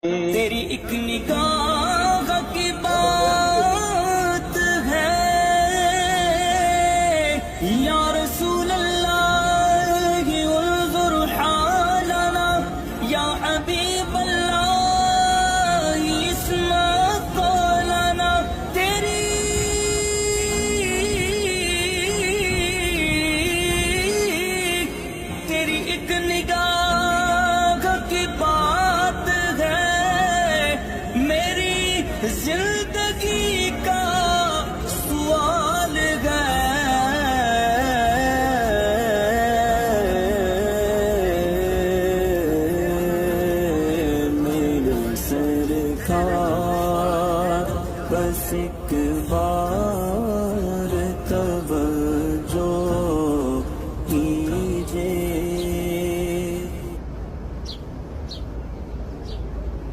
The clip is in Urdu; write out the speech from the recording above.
تیری ایک نگاہ کی بات ہے یا رسول اللہ انظر حالنا یا حبیب اللہ اسمع قولنا تیری ایک نگاہ کی بات زندگی کا سوال ہے میرے سرکار بس ایک